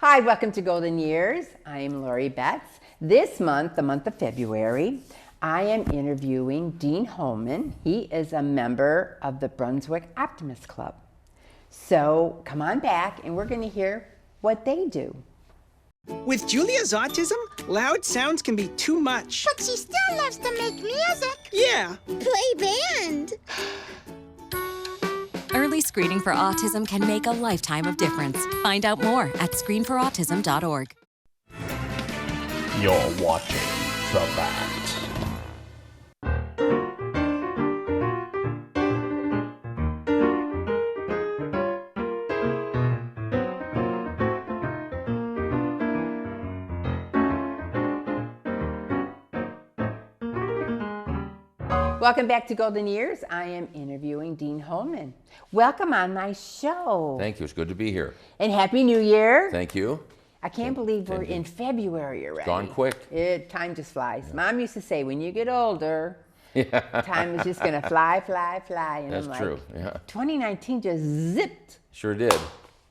Hi, welcome to Golden Years. I am Lori Betts. This month, the month of February, I am interviewing Dean Holman. He is a member of the Brunswick Optimist Club. So come on back and we're going to hear what they do. With Julia's autism, loud sounds can be too much. But she still loves to make music. Yeah. Play band. Early screening for autism can make a lifetime of difference. Find out more at screenforautism.org. You're watching The Bat. Welcome back to Golden Years. I am interviewing Dean Holman. Welcome on my show. Thank you. It's good to be here. And Happy New Year. Thank you. I can't believe we're in February already. Gone quick. Time just flies. Yeah. Mom used to say, when you get older, time is just going to fly, fly, fly. And That's I'm like, true. Yeah. 2019 just zipped. Sure did.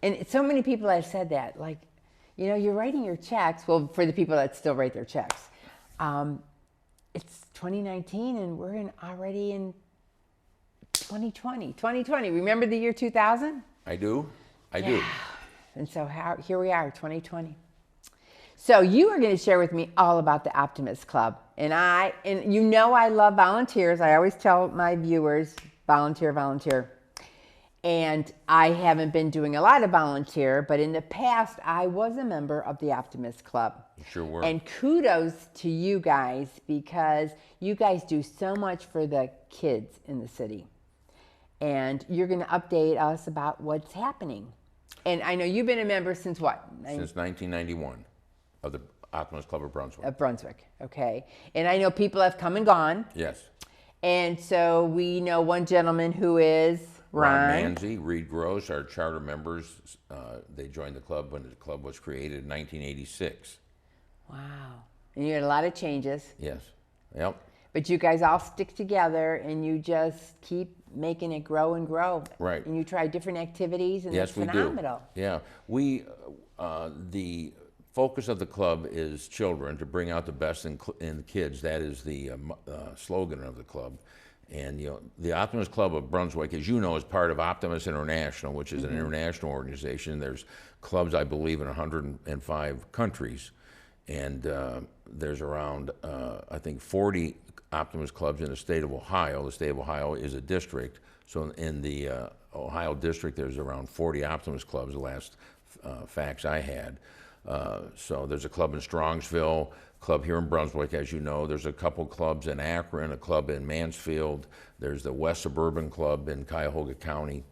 And so many people have said that. Like, you know, you're writing your checks. Well, for the people that still write their checks. It's 2019 and we're already in 2020. 2020. Remember the year 2000? I do. I do. And so here we are, 2020. So you are going to share with me all about the Optimist Club. And you know I love volunteers. I always tell my viewers, volunteer, volunteer. And I haven't been doing a lot of volunteer, but in the past, I was a member of the Optimist Club. You sure were. And kudos to you guys, because you guys do so much for the kids in the city. And you're going to update us about what's happening. And I know you've been a member since what? Since 1991 of the Optimist Club of Brunswick. Of Brunswick, okay. And I know people have come and gone. Yes. And so we know one gentleman who is Ron Manzi, Reed Gross, our charter members. They joined the club when the club was created in 1986. Wow. And you had a lot of changes. Yes. Yep. But you guys all stick together and you just keep making it grow and grow. Right. And you try different activities and yes, it's phenomenal. We do. Yeah. The focus of the club is children, to bring out the best in kids. That is the slogan of the club. And you know, the Optimist Club of Brunswick, as you know, is part of Optimist International, which is an international organization. There's clubs, I believe, in 105 countries. And there's around, I think, 40 Optimist clubs in the state of Ohio. The state of Ohio is a district. So in the Ohio district, there's around 40 Optimist clubs, the last facts I had. So there's a club in Strongsville, club here in Brunswick, as you know. There's a couple clubs in Akron, a club in Mansfield. There's the West Suburban Club in Cuyahoga County.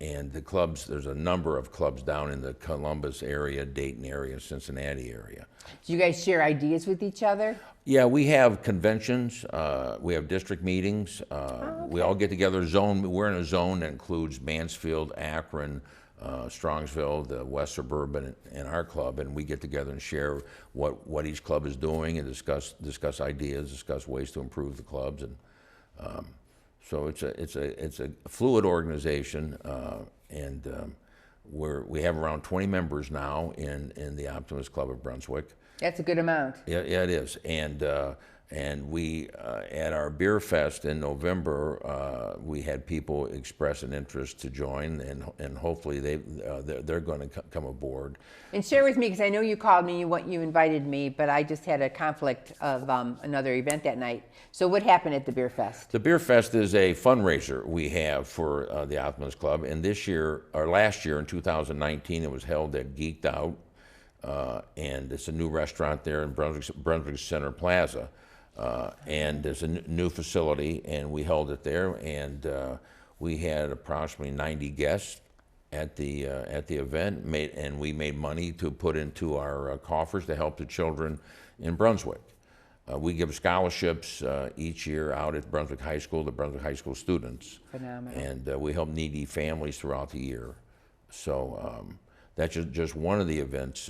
And the clubs, there's a number of clubs down in the Columbus area, Dayton area, Cincinnati area. Do you guys share ideas with each other? Yeah, we have conventions, we have district meetings. Okay. We all get together, we're in a zone that includes Mansfield, Akron, Strongsville, the West Suburban, and our club, and we get together and share what each club is doing and discuss ideas, discuss ways to improve the clubs, and so it's a fluid organization, and we have around 20 members now in the Optimist Club of Brunswick. That's a good amount. Yeah, it is, and we at our beer fest in November, we had people express an interest to join, and hopefully they're going to come aboard. And share with me, because I know you called me, you invited me, but I just had a conflict of another event that night. So what happened at the beer fest? The beer fest is a fundraiser we have for the Optimist Club, and this year, or last year in 2019, it was held at Geeked Out, and it's a new restaurant there in Brunswick Center Plaza. And there's a new facility, and we held it there, and we had approximately 90 guests at the event, and we made money to put into our coffers to help the children in Brunswick. We give scholarships each year out at Brunswick High School to Brunswick High School students. Phenomenal. And we help needy families throughout the year. So that's just one of the events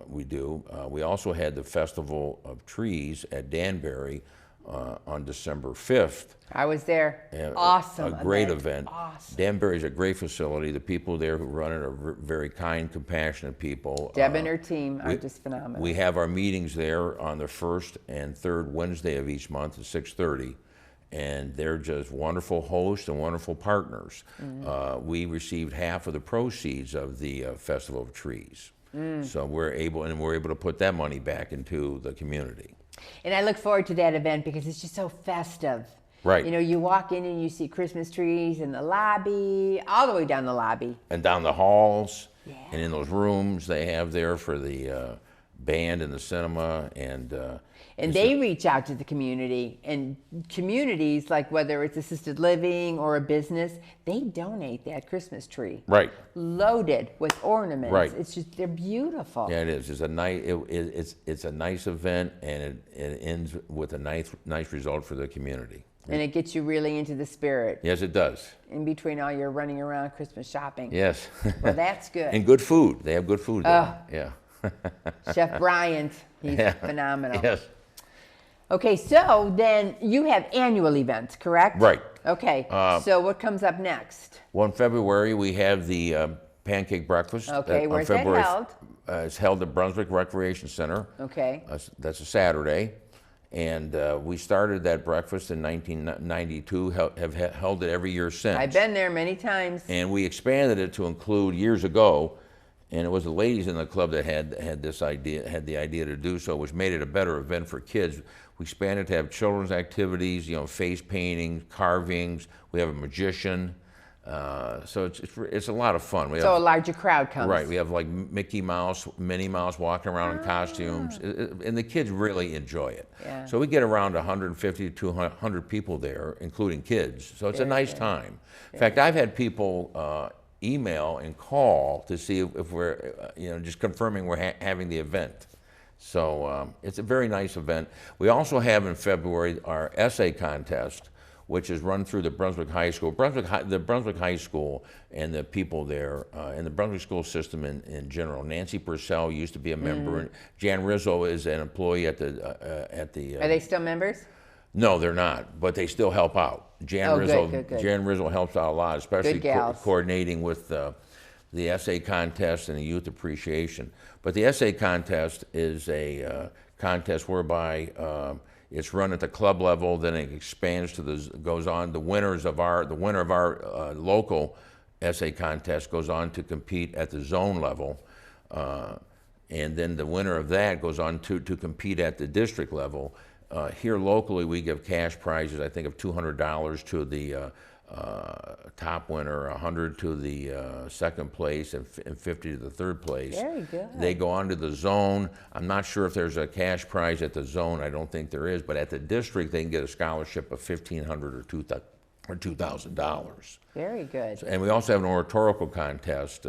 we do. We also had the Festival of Trees at Danbury on December 5th. I was there. Yeah, Awesome. A great event. Awesome. Danbury's a great facility. The people there who run it are very kind, compassionate people. Deb and her team are just phenomenal. We have our meetings there on the first and third Wednesday of each month at 6:30, and they're just wonderful hosts and wonderful partners. We received half of the proceeds of the Festival of Trees, so we're able to put that money back into the community. And I look forward to that event because it's just so festive. Right. You know, you walk in and you see Christmas trees in the lobby, all the way down the lobby. And down the halls, Yeah. and in those rooms they have there for the band and the cinema, and they reach out to the community, and communities, like whether it's assisted living or a business, they donate that Christmas tree. Right. Loaded with ornaments. Right. It's just, they're beautiful. Yeah, it is. It's a nice. It's a nice event, and it ends with a nice result for the community. And it gets you really into the spirit Yes, it does. in between all your running around Christmas shopping. Yes. Well, that's good. And good food. They have good food there. Yeah. Chef Bryant, he's phenomenal. Yes. Okay, so then you have annual events, correct? Right. Okay, so what comes up next? Well, in February we have the pancake breakfast. Okay, on where's that February, held? It's held at Brunswick Recreation Center. Okay. That's a Saturday. And we started that breakfast in 1992, have held it every year since. I've been there many times. And we expanded it to include years ago, and it was the ladies in the club that had the idea to do so, which made it a better event for kids. We expanded to have children's activities, face painting, carvings. We have a magician. So it's a lot of fun. So a larger crowd comes. Right, we have like Mickey Mouse, Minnie Mouse walking around in costumes, and the kids really enjoy it. Yeah. So we get around 150 to 200 people there, including kids. So it's a nice time. In fact, I've had people email and call to see if we're, just confirming we're having the event. So it's a very nice event. We also have in February our essay contest, which is run through the Brunswick High School. The Brunswick High School and the people there, and the Brunswick school system in general. Nancy Purcell used to be a member, and Jan Rizzo is an employee at the. Are they still members? No, they're not, but they still help out. Jan Rizzo helps out a lot, especially coordinating with the essay contest and the youth appreciation. But the essay contest is a contest whereby it's run at the club level, then it expands to goes on. The winner of our local essay contest goes on to compete at the zone level, and then the winner of that goes on to compete at the district level. Here locally, we give cash prizes, I think, of $200 to the top winner, 100 to the second place, and 50 to the third place. Very good. They go on to the zone. I'm not sure if there's a cash prize at the zone. I don't think there is, but at the district, they can get a scholarship of $1,500 or $2,000. Very good. And we also have an oratorical contest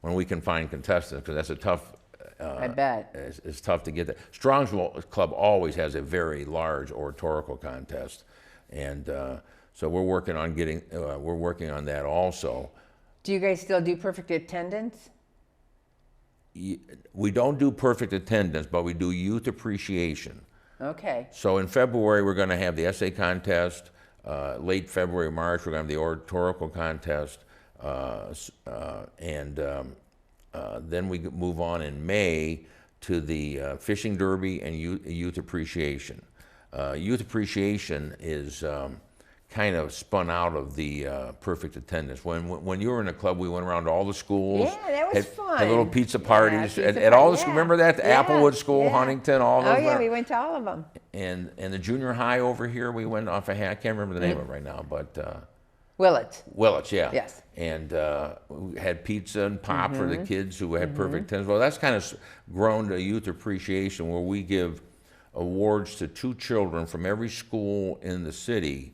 when we can find contestants, because that's a tough. I bet. It's tough to get that. Strongsville Club always has a very large oratorical contest, and so we're working on that also. Do you guys still do perfect attendance? We don't do perfect attendance, but we do youth appreciation. Okay. So in February, we're going to have the essay contest. Late February, March, we're going to have the oratorical contest. Then we move on in May to the fishing derby and youth appreciation. Youth appreciation is kind of spun out of the perfect attendance. When you were in the club, we went around to all the schools. Yeah, that was fun. Had little pizza parties at all the schools. Remember that? The Applewood School, Huntington, all those. Oh yeah, we went to all of them. And the junior high over here, we went off I can't remember the name of it right now, but Willits, yeah. Yes. And we had pizza and pop for the kids who had perfect attendance. Well, that's kind of grown to youth appreciation, where we give awards to 2 children from every school in the city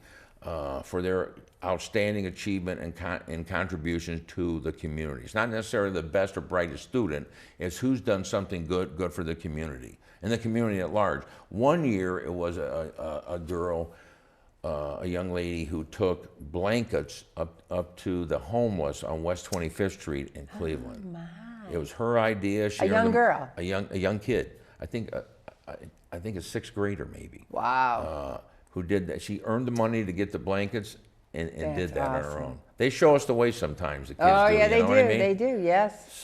for their outstanding achievement and contributions to the community. It's not necessarily the best or brightest student, it's who's done something good for the community, and the community at large. One year, it was a girl, a young lady who took blankets up to the homeless on West 25th Street in Cleveland. Oh, my. It was her idea. She A young girl. A young kid. I think I think a 6th grader maybe. Wow. Who did that. She earned the money to get the blankets and did that on her awesome. own. They show us the way sometimes, the kids Oh, do. yeah, you they know do. what I mean? They do, yes.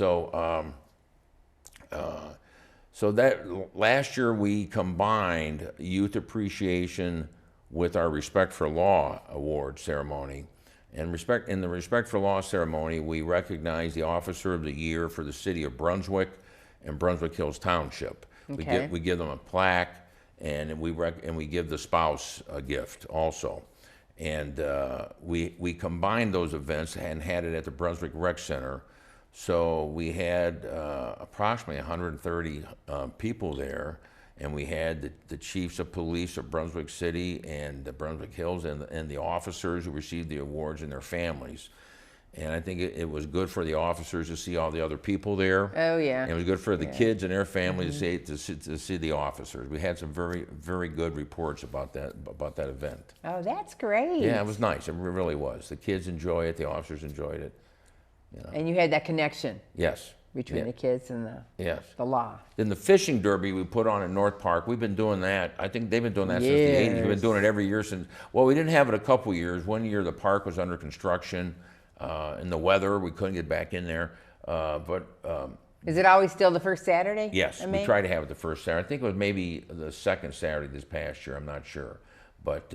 So that last year we combined youth appreciation with our Respect for Law award ceremony. And in the Respect for Law ceremony, we recognize the Officer of the Year for the city of Brunswick and Brunswick Hills Township. Okay. We give them a plaque, and we give the spouse a gift also. And we combined those events and had it at the Brunswick Rec Center. So we had approximately 130 people there, and we had the chiefs of police of Brunswick City and the Brunswick Hills and the officers who received the awards and their families. And I think it was good for the officers to see all the other people there. Oh, yeah. And it was good for the kids and their families to see the officers. We had some very, very good reports about that event. Oh, that's great. Yeah, it was nice. It really was. The kids enjoy it. The officers enjoyed it. You know. And you had that connection Yes. between the kids and the law. Then the fishing derby we put on in North Park, we've been doing that. I think they've been doing that since the 80s. We've been doing it every year since, well, we didn't have it a couple years. One year the park was under construction. In the weather, we couldn't get back in there. Is it always still the first Saturday? Yes, in we May? try to have it the first Saturday. I think it was maybe the second Saturday this past year. I'm not sure, but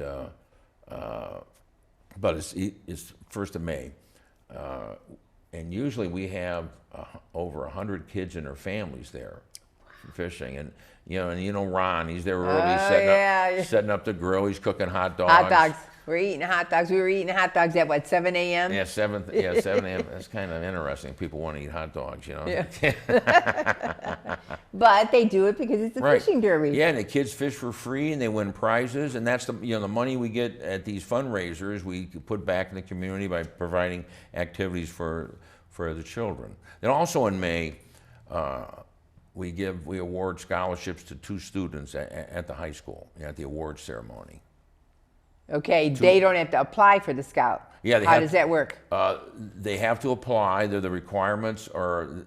it's 1st of May, and usually we have over 100 kids and their families there fishing, and Ron, he's there early setting up the grill. He's cooking hot dogs. Hot dogs. We're eating hot dogs. We were eating hot dogs at what, 7 a.m.? Yeah, 7 a.m. That's kind of interesting. People want to eat hot dogs, you know. Yeah. But they do it because it's a fishing derby. Yeah, and the kids fish for free and they win prizes, and that's the money we get at these fundraisers we put back in the community by providing activities for the children. Then also in May, we award scholarships to 2 students at the high school at the awards ceremony. Okay, they don't have to apply for the scout. Yeah, How does that work? They have to apply. The requirements are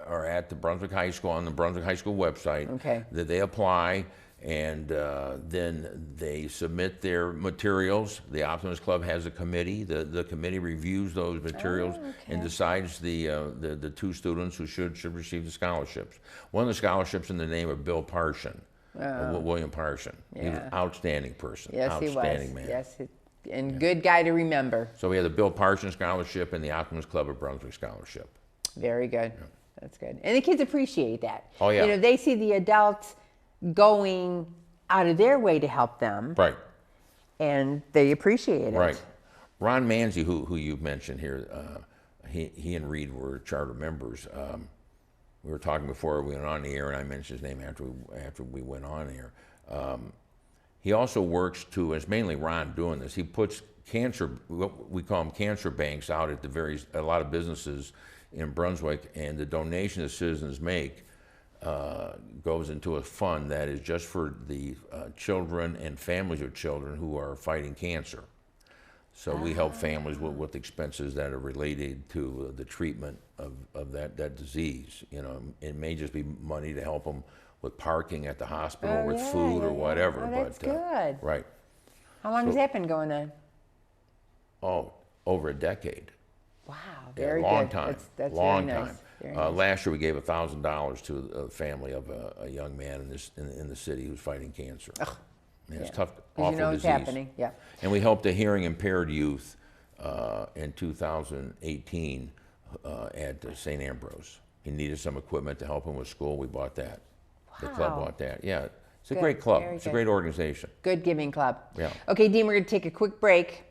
at the Brunswick High School on the Brunswick High School website. Okay. That they apply, and then they submit their materials. The Optimist Club has a committee. The committee reviews those materials and decides the 2 students who should receive the scholarships. One of the scholarships in the name of Bill Parshin. William Parshin. Yeah. He was an outstanding person. Yes, outstanding he was. man. Yes, and good guy to remember. So we had the Bill Parshin Scholarship and the Optimist Club of Brunswick Scholarship. Very good. Yeah. That's good. And the kids appreciate that. Oh, yeah. They see the adults going out of their way to help them. Right. And they appreciate it. Right. Ron Manzi, who you've mentioned here, he and Reed were charter members. We were talking before we went on the air, and I mentioned his name after we went on the air. He also works it's mainly Ron doing this. He puts what we call them cancer banks out at a lot of businesses in Brunswick, and the donation that citizens make goes into a fund that is just for the children and families of children who are fighting cancer. So we help families with expenses that are related to the treatment of that disease. It may just be money to help them with parking at the hospital, with food or whatever. Oh, that's good. Right. How long has that been going on? Oh, over a decade. Wow, very long good. time. That's long very nice. time. Very nice. Last year we gave $1,000 to a family of a young man in the city who's fighting cancer. Yeah, it's tough, awful disease. It's happening, yeah. And we helped a hearing impaired youth in 2018 at St. Ambrose. He needed some equipment to help him with school. We bought that. The club bought that. Yeah, it's a great club. It's a great organization. Good giving club. Yeah. Okay, Dean, we're going to take a quick break,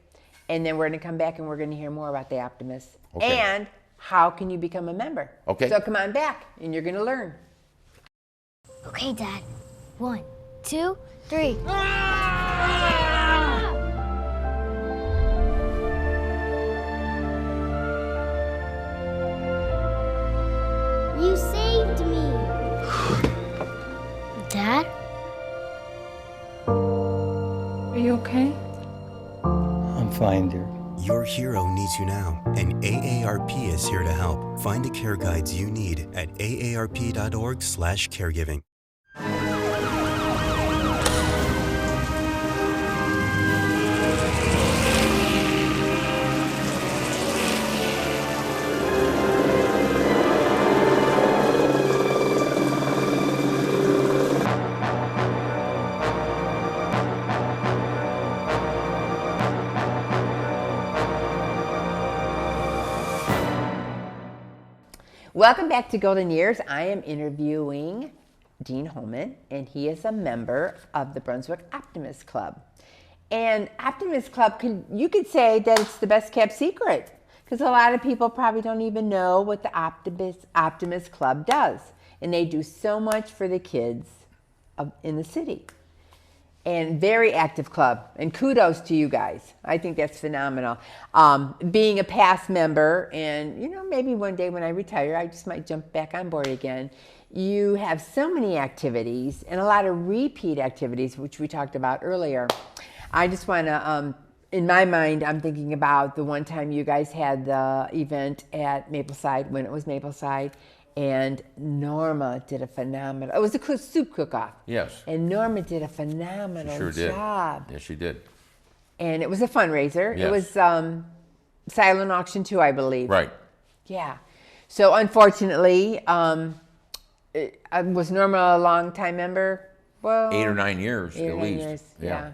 and then we're going to come back and we're going to hear more about the Optimists. Okay. And how can you become a member? Okay. So come on back, and you're going to learn. Okay, Dad. 1, 2, 3. You saved me. Dad? Are you okay? I'm fine, dear. Your hero needs you now, and AARP is here to help. Find the care guides you need at aarp.org/caregiving. Welcome back to Golden Years. I am interviewing Dean Holman, and he is a member of the Brunswick Optimist Club. And Optimist Club, you could say that it's the best kept secret, because a lot of people probably don't even know what the Optimist Club does. And they do so much for the kids in the city. And very active club, and kudos to you guys. I think that's phenomenal. Being a past member, and maybe one day when I retire, I just might jump back on board again. You have so many activities and a lot of repeat activities, which we talked about earlier. I just want to, in my mind, I'm thinking about the one time you guys had the event at Mapleside, when it was Mapleside. And Norma did a phenomenal, it was a soup cook-off. Yes. And Norma did a phenomenal job. Yes, she did. And it was a fundraiser. Yes. It was silent auction too, I believe. Right. Yeah. So unfortunately, was Norma a long-time member? Well, 8 or 9 years, at least. Years, yeah.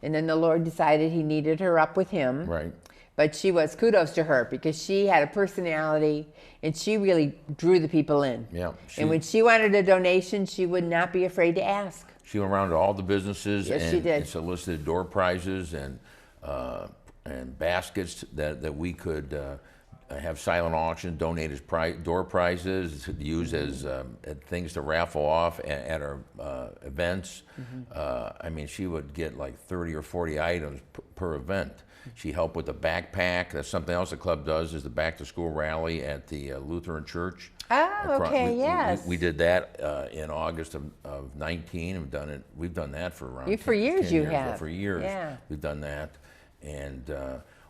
And then the Lord decided he needed her up with him. Right. But kudos to her, because she had a personality and she really drew the people in. Yeah. And when she wanted a donation, she would not be afraid to ask. She went around to all the businesses and solicited door prizes and baskets that we could have silent auction, donate as door prizes to use as things to raffle off at our events. I mean, she would get like 30 or 40 items per event. She helped with the backpack. That's something else the club does, is the back to school rally at the Lutheran Church. Oh, okay, yes. We did that in August of 19. We've done that for around 10 years. You years. have. For years, yeah. We've done that. And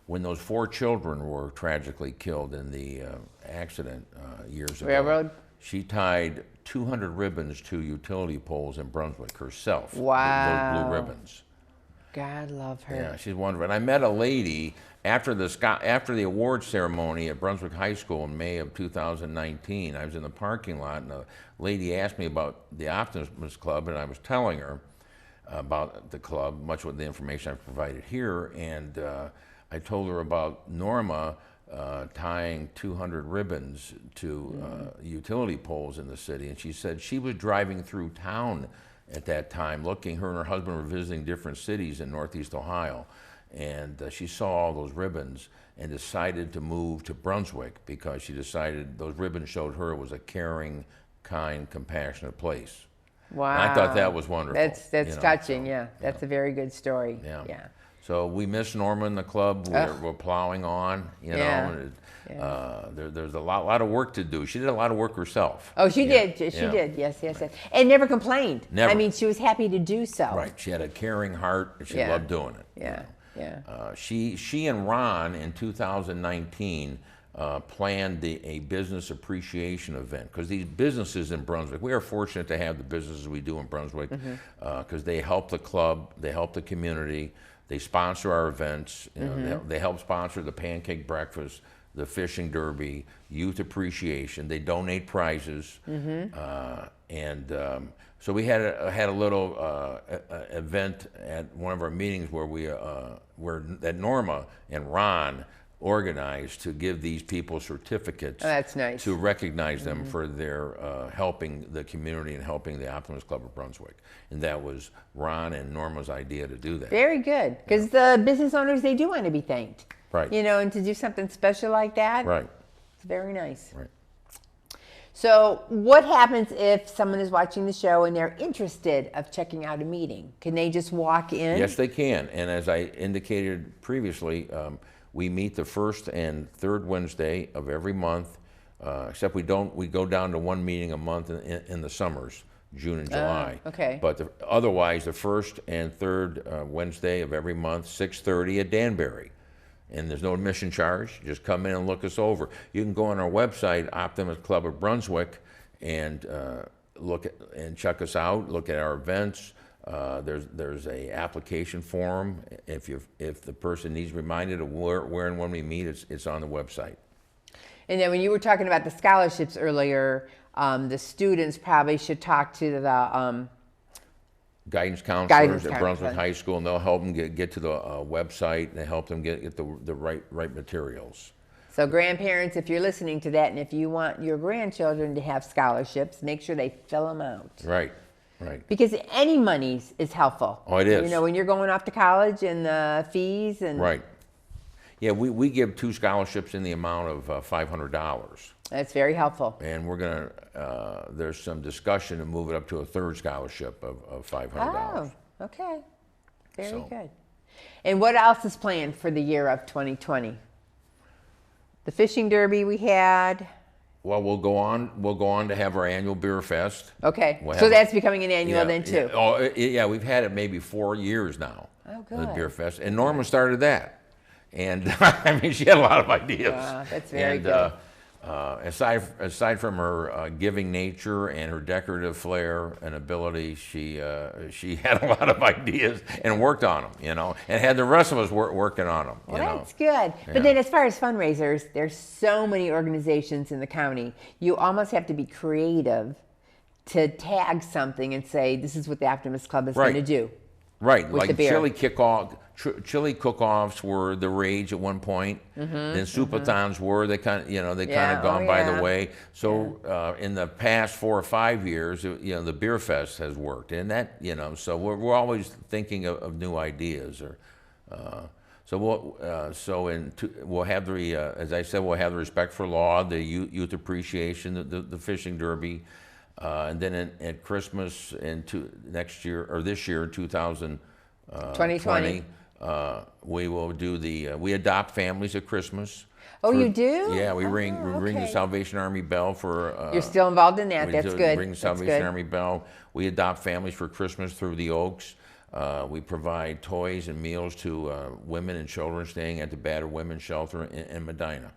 when those 4 children were tragically killed in the accident years ago, Railroad? She tied 200 ribbons to utility poles in Brunswick herself. Wow. Those blue ribbons. God love her. Yeah, she's wonderful. And I met a lady after the award ceremony at Brunswick High School in May of 2019. I was in the parking lot, and a lady asked me about the Optimist Club, and I was telling her about the club, much of the information I've provided here, and I told her about Norma tying 200 ribbons to utility poles in the city, and she said she was driving through town at that time, her and her husband were visiting different cities in Northeast Ohio, and she saw all those ribbons and decided to move to Brunswick because she decided those ribbons showed her it was a caring, kind, compassionate place. Wow. And I thought that was wonderful. That's touching, yeah. That's a very good story. Yeah. So we miss Norma in the club. We're plowing on, know. There's a lot of work to do. She did a lot of work herself. Oh, she did. She did. Yes. And never complained. Never. I mean, she was happy to do so. Right. She had a caring heart. And she loved doing it. Yeah. She and Ron in 2019 planned a business appreciation event, because these businesses in Brunswick, we are fortunate to have the businesses we do in Brunswick, because they help the club, they help the community, they sponsor our events. They help sponsor the pancake breakfast, the fishing derby, youth appreciation. They donate prizes, so we had a little event at one of our meetings where Norma and Ron organized to give these people certificates. Oh, that's nice. To recognize them for their helping the community and helping the Optimist Club of Brunswick. And that was Ron and Norma's idea to do that. Very good, because the business owners, they do want to be thanked. Right. And to do something special like that. Right. It's very nice. Right. So what happens if someone is watching the show and they're interested of checking out a meeting? Can they just walk in? Yes, they can. And as I indicated previously, we meet the first and third Wednesday of every month, except we go down to one meeting a month in the summers, June and July. Okay. But otherwise, the first and third Wednesday of every month, 6:30 at Danbury. And there's no admission charge. Just come in and look us over. You can go on our website, Optimist Club of Brunswick, and check us out. Look at our events. There's a application form. If the person needs reminded of where and when we meet, it's on the website. And then when you were talking about the scholarships earlier, the students probably should talk to the guidance counselors at Brunswick High School, and they'll help them get to the website, and they help them get the right materials. So grandparents, if you're listening to that, and if you want your grandchildren to have scholarships, make sure they fill them out. Right, right. Because any money is helpful. Oh, it is. You know, when you're going off to college and the fees and... Right. Yeah, we give 2 scholarships in the amount of $500. That's very helpful. And we're going to, there's some discussion to move it up to a 3rd scholarship of $500. Oh, okay. Very So. good. And what else is planned for the year of 2020? The fishing derby we had. Well, we'll go on to have our annual beer fest. Okay, We'll so have- that's becoming an annual then too. Yeah. Oh, yeah, we've had it maybe 4 years now. Oh, The good. beer fest. And Norma started that. And I mean, she had a lot of ideas. Wow, that's very and, good. Aside from her giving nature and her decorative flair and ability, she had a lot of ideas and worked on them, you know, and had the rest of us working on them. Well, you know? that's good. Yeah. But then as far as fundraisers, there's so many organizations in the county. You almost have to be creative to tag something and say, this is what the Optimist Club is going to do. Right, with the like beer. chili cook-offs were the rage at one point. Then soup-a-thons were they kind of gone by the way. So in the past 4 or 5 years, you know, the beer fest has worked, and that, you know, so we're always thinking of new ideas. Or so we'll have the as I said, we'll have the Respect for Law, the youth appreciation, the fishing derby. And then at Christmas next year or this year, 2020, we will do we adopt families at Christmas. Oh, you do? Yeah, we ring the okay. Salvation Army bell for. You're still involved in that. That's good. Ring the That's Salvation good. Army bell. We adopt families for Christmas through the Oaks. We provide toys and meals to women and children staying at the Battered Women's Shelter in Medina.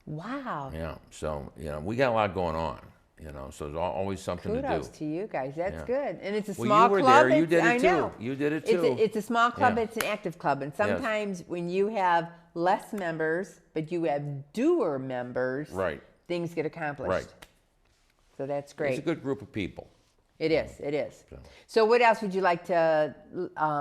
Wow. Yeah, so you know we got a lot going on. You know, so there's always something to do. Kudos to you guys. That's Yeah. good. And it's a Well, small you were club. there. You did it I too. know. You did it too. It's a small club. Yeah. It's an active club. And sometimes when you have less members, but you have doer members, Right. things get accomplished. Right. So that's great. It's a good group of people. It is. It is. So what else would you like to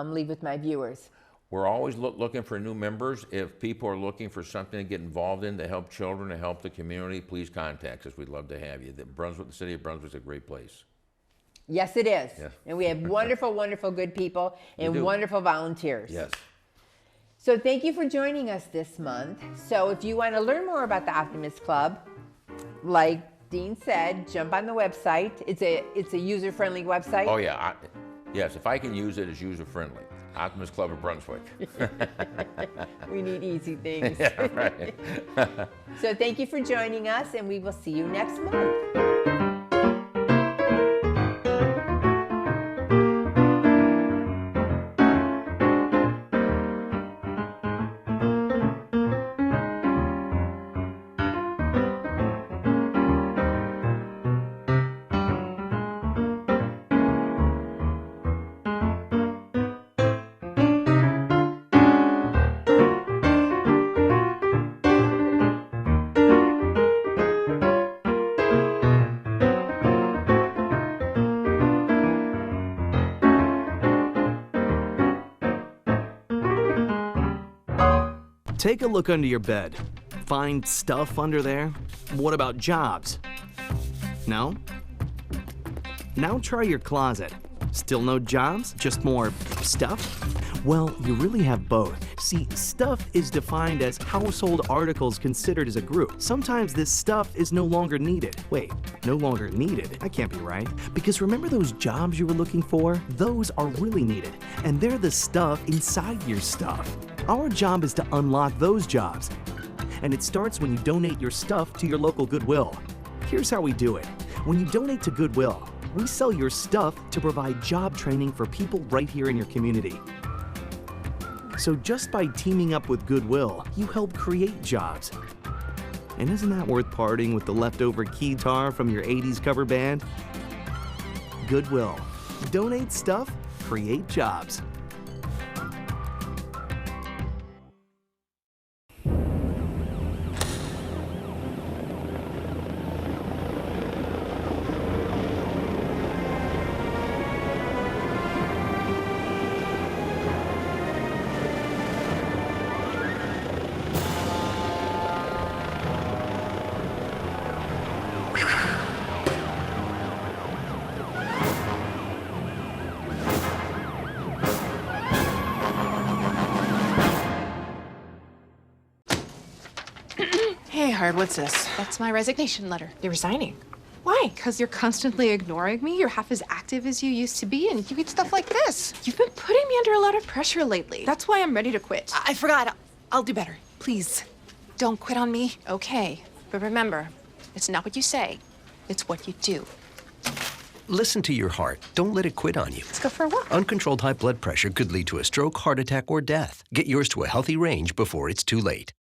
leave with my viewers? We're always looking for new members. If people are looking for something to get involved in to help children, to help the community, please contact us. We'd love to have you. The city of Brunswick is a great place. Yes, it is. Yes. And we have wonderful, wonderful good people and do. wonderful volunteers. Yes. So thank you for joining us this month. So if you want to learn more about the Optimist Club, like Dean said, jump on the website. It's a user-friendly website. Oh yeah. Yes. If I can use it, it's user friendly. Optimist Club of Brunswick. We need easy things. Yeah, right. So thank you for joining us, and we will see you next month. Take a look under your bed. Find stuff under there? What about jobs? No? Now try your closet. Still no jobs? Just more stuff? Well, you really have both. See, stuff is defined as household articles considered as a group. Sometimes this stuff is no longer needed. Wait, no longer needed? That can't be right. Because remember those jobs you were looking for? Those are really needed. And they're the stuff inside your stuff. Our job is to unlock those jobs. And it starts when you donate your stuff to your local Goodwill. Here's how we do it. When you donate to Goodwill, we sell your stuff to provide job training for people right here in your community. So just by teaming up with Goodwill, you help create jobs. And isn't that worth parting with the leftover keytar from your 80s cover band? Goodwill. Donate stuff, create jobs. Hey, Hard, what's this? That's my resignation letter. You're resigning. Why? Because you're constantly ignoring me. You're half as active as you used to be, and you get stuff like this. You've been putting me under a lot of pressure lately. That's why I'm ready to quit. I forgot. I'll do better. Please, don't quit on me. Okay, but remember, it's not what you say, it's what you do. Listen to your heart. Don't let it quit on you. Let's go for a walk. Uncontrolled high blood pressure could lead to a stroke, heart attack, or death. Get yours to a healthy range before it's too late.